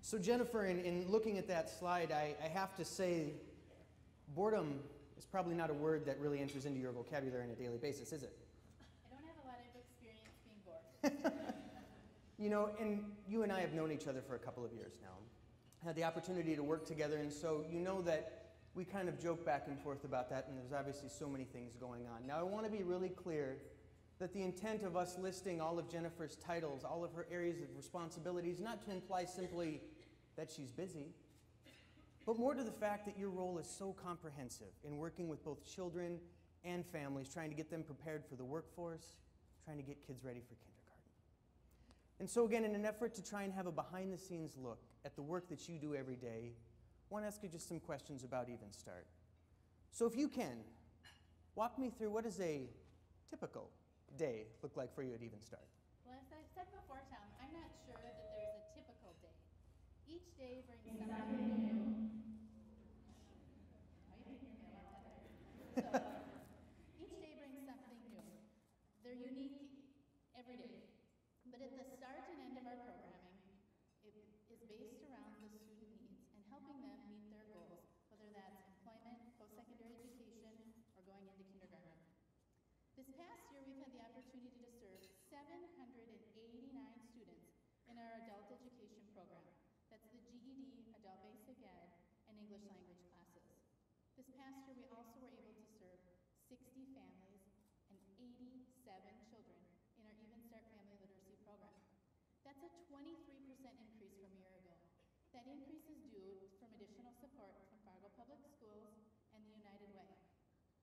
So Jennifer, in looking at that slide, I have to say, boredom is probably not a word that really enters into your vocabulary on a daily basis, is it? I don't have a lot of experience being bored. You know, and you and I have known each other for a couple of years now. Had the opportunity to work together, and so you know that we kind of joke back and forth about that, and there's obviously so many things going on. Now, I want to be really clear that the intent of us listing all of Jennifer's titles, all of her areas of responsibility, is not to imply simply that she's busy, but more to the fact that your role is so comprehensive in working with both children and families, trying to get them prepared for the workforce, trying to get kids ready for kindergarten. And so again, in an effort to try and have a behind-the-scenes look at the work that you do every day, I want to ask you just some questions about Even Start. So if you can, walk me through what does a typical day look like for you at Even Start? Well, as I've said before, Tom, I'm not sure that there's a typical day. Each day brings something new. Oh, you can hear me a lot better. So, each day brings something new. They're unique every day. But at the start and end of our programming, it is based around the student needs and helping them meet their goals, whether that's employment, post-secondary education, or going into kindergarten. This past year, we've had the opportunity to serve 789 students in our adult education program. That's the GED, Adult Basic Ed, and English language classes. This past year, we also were able to serve 60 families and 87 children in our Even Start Family Literacy program. That's a 23% increase from a year ago. That increase is due from additional support from Fargo Public Schools and the United Way.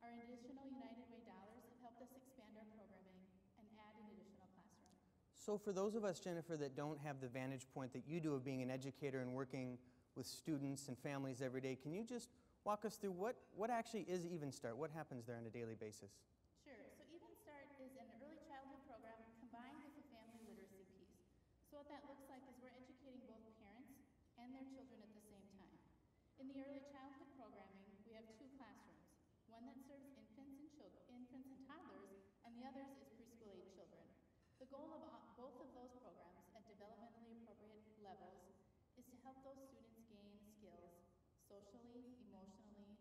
Our additional United Way dollars have helped us expand our programming and add an additional classroom. So for those of us, Jennifer, that don't have the vantage point that you do of being an educator and working with students and families every day, can you just walk us through what actually is Even Start? What happens there on a daily basis? Sure. So Even Start is an early childhood program combined with a family literacy piece. So what that looks like is we're educating both parents and their children at the same time. In the early childhood programming, we have two classrooms. One that serves infants and toddlers, and the others is preschool-age children. The goal of both of those programs at developmentally appropriate levels is to help those students gain skills socially, emotionally,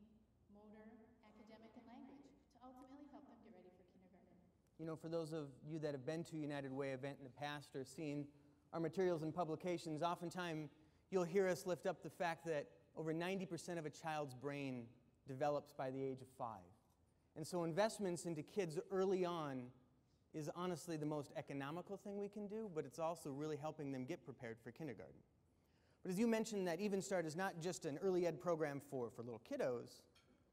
motor, academic, and language to ultimately help them get ready for kindergarten. You know, for those of you that have been to a United Way event in the past or seen our materials and publications, oftentimes you'll hear us lift up the fact that over 90% of a child's brain develops by the age of 5. And so investments into kids early on is honestly the most economical thing we can do, but it's also really helping them get prepared for kindergarten. But as you mentioned, that Even Start is not just an early ed program for little kiddos,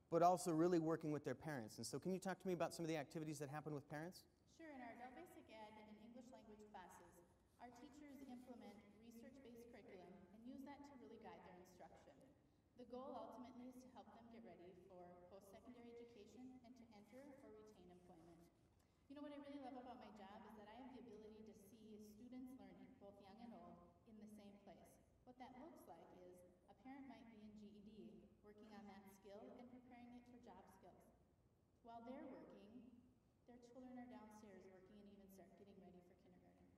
but also really working with their parents. And so can you talk to me about some of the activities that happen with parents? Sure. In our Adult Basic Ed and English language classes, our teachers implement research-based curriculum and use that to really guide their instruction. The goal ultimately is to help them get ready for post-secondary education and to enter or retain employment. You know what I really love about my job is that I have the ability to see students learning, both young and old, in the same place. What that looks like is a parent might be in GED, working on that skill and preparing it for job skills. While they're working, their children are downstairs working and Even Start getting ready for kindergarten.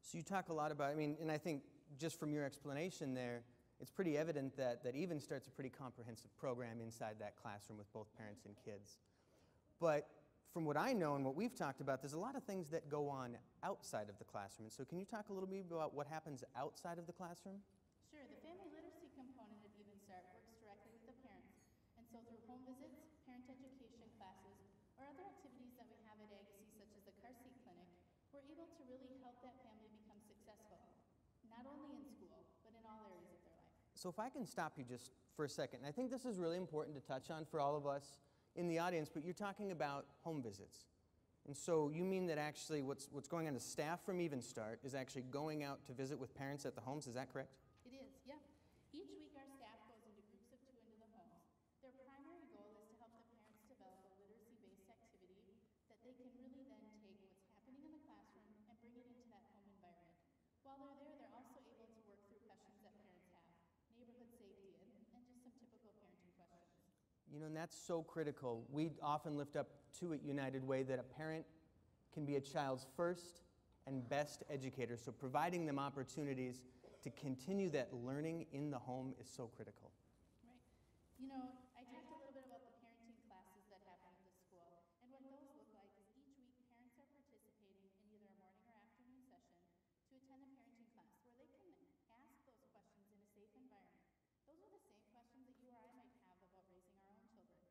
So you talk a lot about, and I think just from your explanation there, it's pretty evident that Even Start's a pretty comprehensive program inside that classroom with both parents and kids. But from what I know and what we've talked about, there's a lot of things that go on outside of the classroom. And so can you talk a little bit about what happens outside of the classroom? Sure. The family literacy component of Even Start works directly with the parents. And so through home visits, parent education classes, or other activities that we have at AGC, such as the car seat clinic, we're able to really help that family become successful, not only in school, but in all areas of their life. So if I can stop you just for a second, and I think this is really important to touch on for all of us in the audience, but you're talking about home visits. And so you mean that actually what's going on, the staff from Even Start is actually going out to visit with parents at the homes, is that correct? It is, yeah. Each week our staff goes into groups of 2 into the homes. Their primary goal is to help the parents develop a literacy-based activity that they can really then take what's happening in the classroom and bring it into that home environment. While they're there, they're also able to work through questions that parents have, neighborhood safety, and just some typical parenting questions. You know, and that's so critical. We often lift up too at United Way that a parent can be a child's first and best educator. So providing them opportunities to continue that learning in the home is so critical. Right. You know, I talked a little bit about the parenting classes that happen at the school, and what those look like is each week parents are participating in either a morning or afternoon session to attend a parenting class where they can ask those questions in a safe environment. Those are the same questions that you or I might have about raising our own children.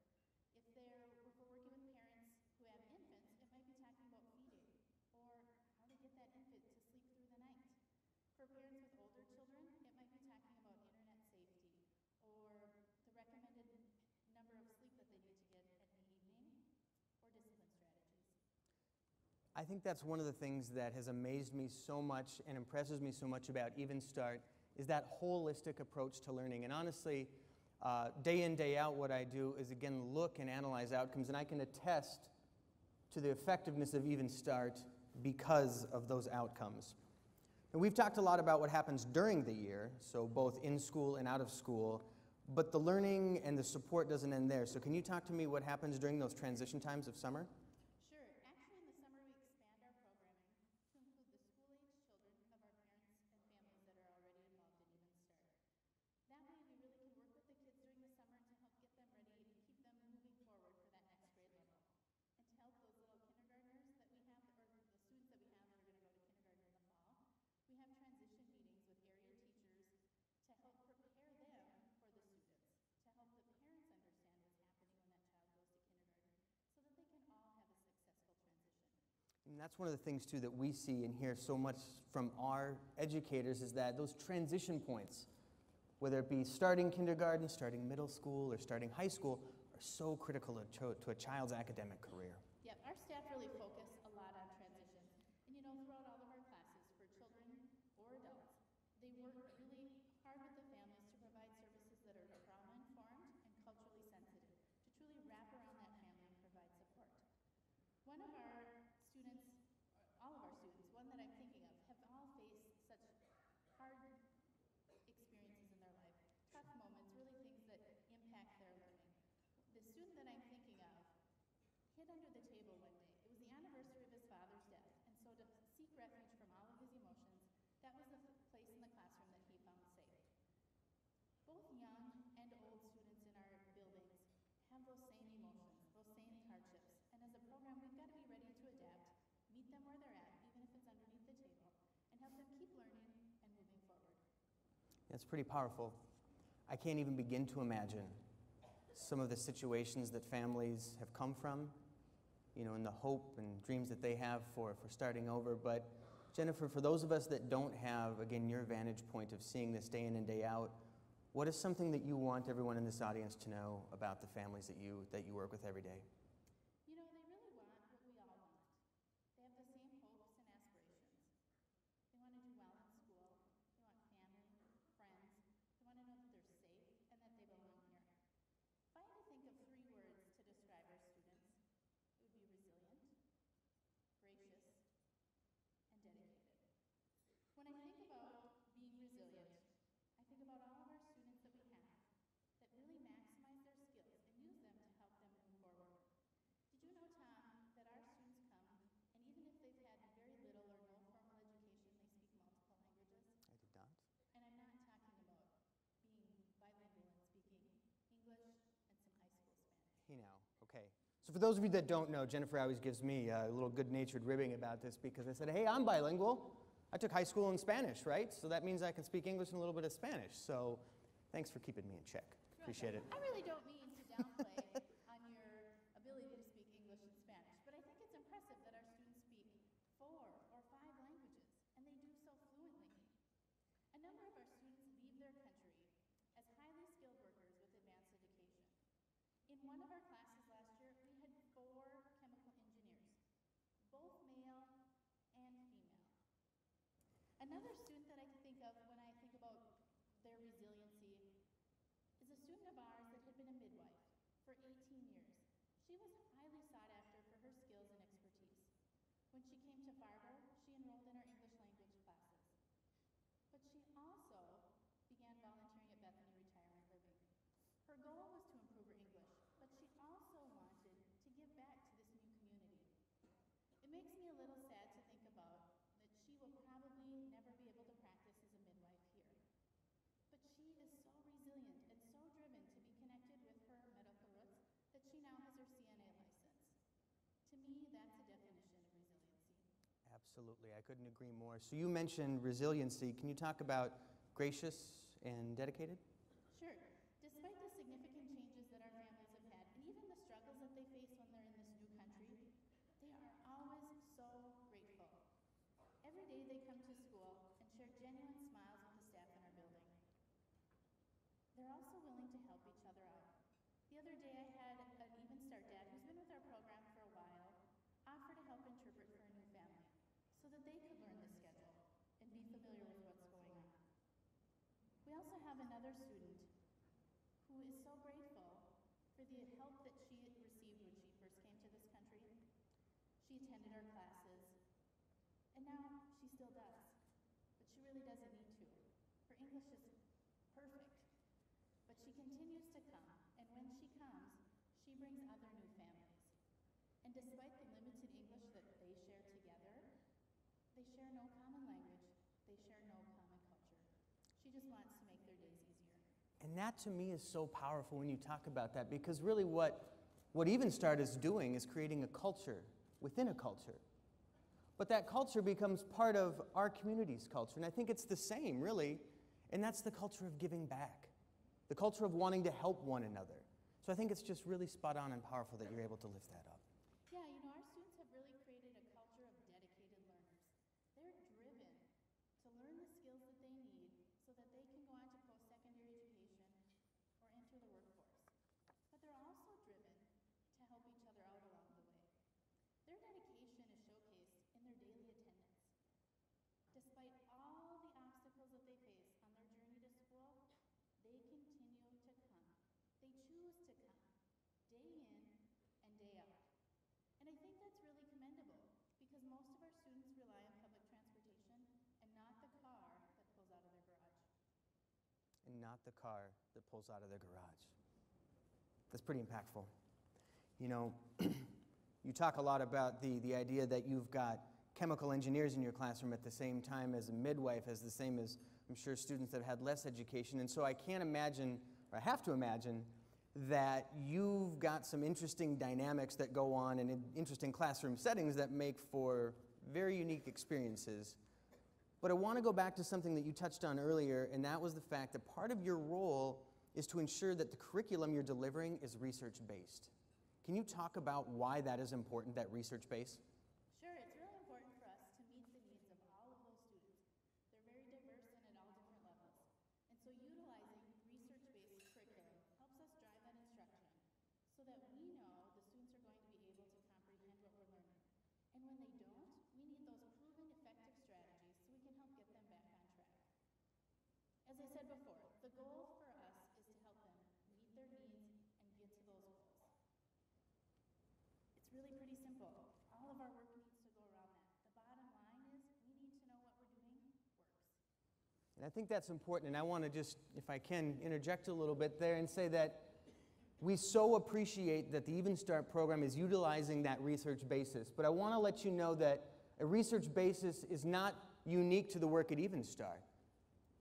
If we're working with parents who have infants, it might be talking about feeding or how to get that infant to sleep through the night. For parents with older children, it might be talking about internet safety or the recommended number of sleep that they need to get at the evening or discipline strategies. I think that's one of the things that has amazed me so much and impresses me so much about Even Start is that holistic approach to learning. And honestly, day in, day out, what I do is, again, look and analyze outcomes, and I can attest to the effectiveness of Even Start because of those outcomes. And we've talked a lot about what happens during the year, so both in school and out of school, but the learning and the support doesn't end there. So can you talk to me what happens during those transition times of summer? Sure. Actually, in the summer, we expand our programming to include the school-age children of our parents and families that are already involved in Even Start. That way, we really can work with the kids during the summer to help get them ready and keep them moving forward for that next grade level. And to help those little kindergartners that we have, or the students that we have that are going to go to kindergarten in the fall, we have transition meetings with area teachers to help prepare them for the students, to help the parents understand what's happening when that child goes to kindergarten, so that they can all have a successful transition. And that's one of the things, too, that we see and hear so much from our educators is that those transition points, whether it be starting kindergarten, starting middle school, or starting high school, are so critical to a child's academic career. Yep, our staff really focus a lot on transitions. And you know, throughout all of our classes, for children or adults, they work really hard with the families to provide services that are trauma-informed and culturally sensitive, to truly wrap around that family and provide support. One of our students, or all of our students, one that I'm thinking of, have all faced such hard experiences in their life, tough moments, really things that impact their learning. The student that I'm thinking of hid under the table one day. It was the anniversary of his father's death, and so to seek refuge from all of his emotions, that was the place in the classroom that he found safe. Both young and old students in our buildings have those same emotions, those same hardships, and as a program, we've got to be ready to adapt, meet them where they're at, even if it's underneath the table, and help them keep learning and moving forward. That's pretty powerful. I can't even begin to imagine some of the situations that families have come from, you know, and the hope and dreams that they have for starting over. But Jennifer, for those of us that don't have, again, your vantage point of seeing this day in and day out, what is something that you want everyone in this audience to know about the families that you work with every day? You know, they really want what we all want. They have the same hopes and aspirations. They want to do well in school. They want family, friends. They want to know that they're safe and that they belong here. If I had to think of 3 words to describe our students, it would be resilient, gracious, and dedicated. When I think about being resilient, I think about all of our students that we have that really maximize their skills and use them to help them move forward. Did you know, Tom, that our students come, and even if they've had very little or no formal education, they speak multiple languages? I did not. And I'm not talking about being bilingual and speaking English and some high school Spanish. Hey now, okay. So for those of you that don't know, Jennifer always gives me a little good-natured ribbing about this because I said, hey, I'm bilingual. I took high school in Spanish, right? So that means I can speak English and a little bit of Spanish. So thanks for keeping me in check. Appreciate it. I really don't mean to downplay on your ability to speak English and Spanish, but I think it's impressive that our students speak 4 or 5 languages, and they do so fluently. A number of our students leave their country as highly skilled workers with advanced education. In one of our classes last year, we had 4 chemical engineers, both male and female. Another student that I can think of when I think about their resiliency is a student of ours that had been a midwife for 18 years. She was highly sought after for her skills and expertise. When she came to Fargo, she enrolled in our English language classes. But she also began volunteering at Bethany Retirement Living. Her goal was to improve her English, but she also wanted to give back to this new community. It makes me a little sad to think about that she will probably never be able to practice as a midwife here. Absolutely, I couldn't agree more. So you mentioned resiliency. Can you talk about gracious and dedicated? Sure. Despite the significant changes that our families have had, and even the struggles that they face when they're in this new country, they are always so grateful. Every day they come to school and share genuine smiles with the staff in our building. They're also willing to help each other out. The other day I had an Even Start dad who's been with our program for a while offer to help interpret for a new family so that they could learn the schedule and be familiar with what's going on. We also have another student who is so grateful for the help that she received when she first came to this country. She attended our classes, and now she still does, but she really doesn't need to. Her English is perfect, but she continues to come, and when she comes, she brings other new families. And despite the limited English that they share together, they share no common language, they share no common culture. She just wants to make their days easier. And that to me is so powerful when you talk about that, because really what Even Start is doing is creating a culture within a culture. But that culture becomes part of our community's culture, and I think it's the same, really, and that's the culture of giving back, the culture of wanting to help one another. So I think it's just really spot on and powerful that you're able to lift that up. Yeah, our students have really created a culture of dedicated learners. They're driven to learn the skills that they need so that they can go on to post-secondary education or enter the workforce. But they're also driven to help each other out along the way. Their dedication is showcased in their daily attendance. Despite all the obstacles that they face on their journey to school, they continue to come. They choose to come, day in and day out. And I think that's really commendable, because most of our students rely on public transportation and not the car that pulls out of their garage. And not the car that pulls out of their garage. That's pretty impactful. You talk a lot about the idea that you've got chemical engineers in your classroom at the same time as a midwife, as the same as, I'm sure, students that have had less education. And so I can't imagine, or I have to imagine, that you've got some interesting dynamics that go on and interesting classroom settings that make for very unique experiences. But I want to go back to something that you touched on earlier, and that was the fact that part of your role is to ensure that the curriculum you're delivering is research-based. Can you talk about why that is important, that research base? Sure, it's really important for us to meet the needs of all of those students. They're very diverse and at all different levels. And so utilizing research-based curriculum helps us drive that instruction so that we know the students are going to be able to comprehend what we're learning. And when they don't, we need those proven effective strategies so we can help get them back on track. As I said before, the goal for us is to help them meet their needs and get to those goals. It's really pretty simple. All of our work needs to go around that. The bottom line is we need to know what we're doing works. And I think that's important, and I want to just, if I can, interject a little bit there and say that we so appreciate that the Even Start program is utilizing that research basis, but I want to let you know that a research basis is not unique to the work at Even Start.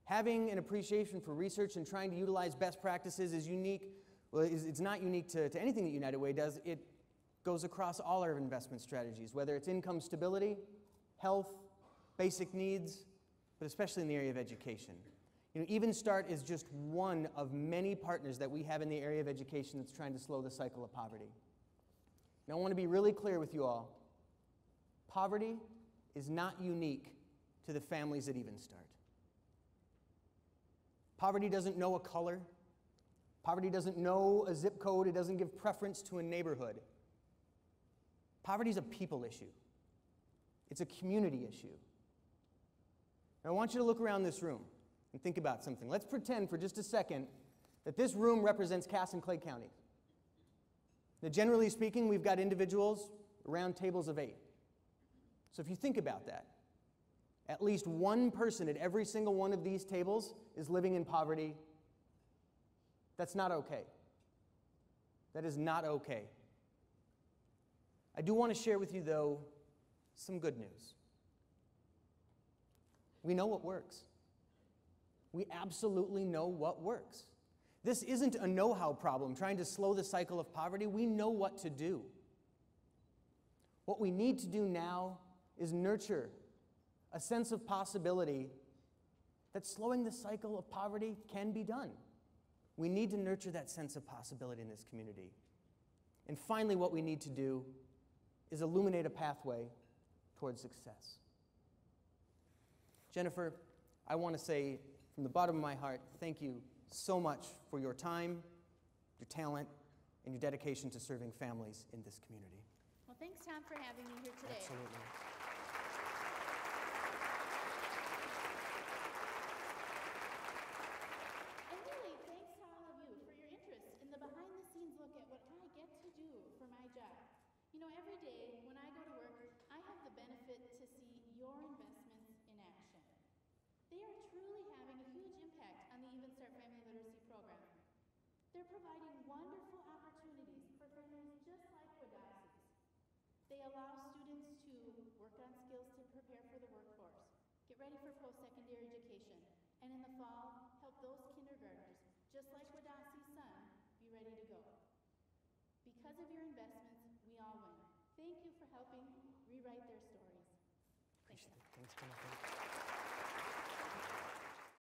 Having an appreciation for research and trying to utilize best practices is unique. Well, it's not unique to anything that United Way does. It goes across all our investment strategies, whether it's income stability, health, basic needs, but especially in the area of education. Even Start is just one of many partners that we have in the area of education that's trying to slow the cycle of poverty. Now, I want to be really clear with you all. Poverty is not unique to the families at Even Start. Poverty doesn't know a color. Poverty doesn't know a zip code. It doesn't give preference to a neighborhood. Poverty is a people issue. It's a community issue. Now, I want you to look around this room and think about something. Let's pretend for just a second that this room represents Cass and Clay County. Now, generally speaking, we've got individuals around tables of 8. So if you think about that, at least one person at every single one of these tables is living in poverty. That's not okay. That is not okay. I do want to share with you, though, some good news. We know what works. We absolutely know what works. This isn't a know-how problem trying to slow the cycle of poverty. We know what to do. What we need to do now is nurture a sense of possibility that slowing the cycle of poverty can be done. We need to nurture that sense of possibility in this community. And finally, what we need to do is illuminate a pathway towards success. Jennifer, I want to say from the bottom of my heart, thank you so much for your time, your talent, and your dedication to serving families in this community. Well, thanks, Tom, for having me here today. Absolutely. And really, thanks to all of you for your interest in the behind-the-scenes look at what I get to do for my job. You know, every day when I go to work, I have the benefit to see your investments in action. They are truly having a huge impact on the Even Start Family Literacy Program. They're providing wonderful opportunities for families just like Wadasi's. They allow students to work on skills to prepare for the workforce, get ready for post-secondary education, and in the fall, help those kindergartners, just like Wadasi's son, be ready to go. Because of your investments, we all win. Thank you for helping rewrite their stories. Thanks. Appreciate it. Thanks, Jennifer.